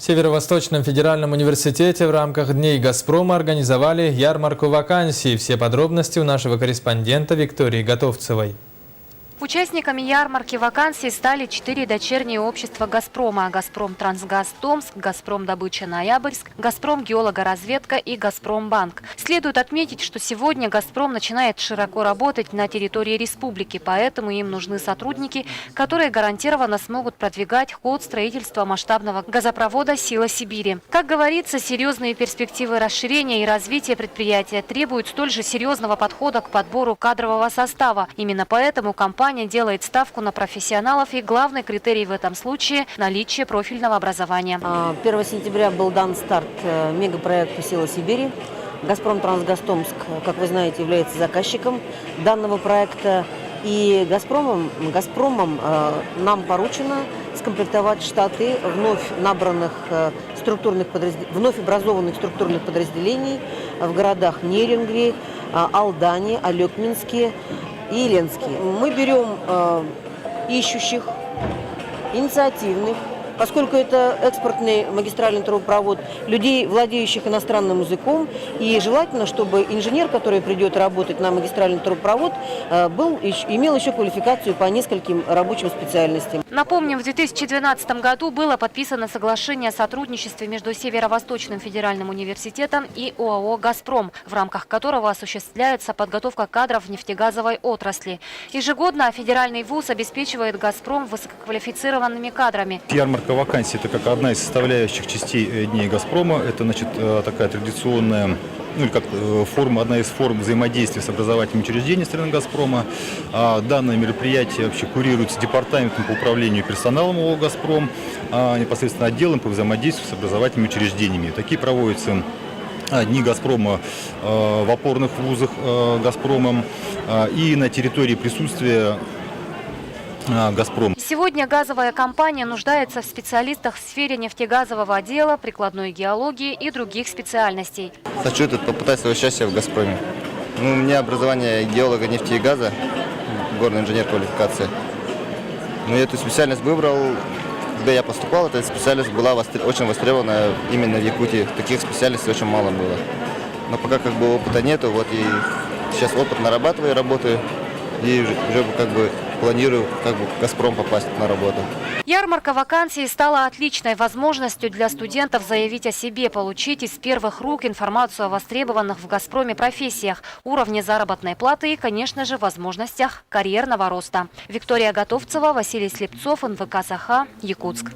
В Северо-Восточном федеральном университете в рамках Дней «Газпрома» организовали ярмарку вакансий. Все подробности у нашего корреспондента Виктории Готовцевой. Участниками ярмарки вакансий стали 4 дочерние общества «Газпрома» – «Газпром-Трансгаз Томск», «Газпром-Добыча Ноябрьск», «Газпром-Геологоразведка» и «Газпромбанк». Следует отметить, что сегодня «Газпром» начинает широко работать на территории республики, поэтому им нужны сотрудники, которые гарантированно смогут продвигать ход строительства масштабного газопровода «Сила Сибири». Как говорится, серьезные перспективы расширения и развития предприятия требуют столь же серьезного подхода к подбору кадрового состава. Именно поэтому компания делает ставку на профессионалов, и главный критерий в этом случае – наличие профильного образования. 1 сентября был дан старт мегапроекту «Сила Сибири». «Газпром-Трансгаз Томск», как вы знаете, является заказчиком данного проекта. И «Газпромом» нам поручено скомплектовать штаты вновь набранных вновь образованных структурных подразделений в городах Нерюнгри, Алдане, Алекминске и Ленске. Мы берем ищущих, инициативных, поскольку это экспортный магистральный трубопровод, людей, владеющих иностранным языком. И желательно, чтобы инженер, который придет работать на магистральный трубопровод, имел еще квалификацию по нескольким рабочим специальностям. Напомним, в 2012 году было подписано соглашение о сотрудничестве между Северо-Восточным федеральным университетом и ОАО «Газпром», в рамках которого осуществляется подготовка кадров в нефтегазовой отрасли. Ежегодно федеральный вуз обеспечивает «Газпром» высококвалифицированными кадрами. Ярмарка вакансий – это как одна из составляющих частей Дней «Газпрома». Это, значит, такая традиционная, одна из форм взаимодействия с образовательными учреждениями страны «Газпрома». Данное мероприятие вообще курируется департаментом по управлению персоналом ОАО «Газпром», непосредственно отделом по взаимодействию с образовательными учреждениями. Такие проводятся Дни «Газпрома» в опорных вузах «Газпромом» и на территории присутствия «Газпром». Сегодня газовая компания нуждается в специалистах в сфере нефтегазового отдела, прикладной геологии и других специальностей. Хочу попытать свое счастье в «Газпроме». У меня образование геолога нефти и газа, горный инженер квалификация. Но я эту специальность выбрал, когда я поступал, эта специальность была очень востребована именно в Якутии. Таких специальностей очень мало было. Но пока опыта нету, и сейчас опыт нарабатываю, работаю и уже планирую в «Газпром» попасть на работу. Ярмарка вакансий стала отличной возможностью для студентов заявить о себе, получить из первых рук информацию о востребованных в «Газпроме» профессиях, уровне заработной платы и, конечно же, возможностях карьерного роста. Виктория Готовцева, Василий Слепцов, НВК «Саха», Якутск.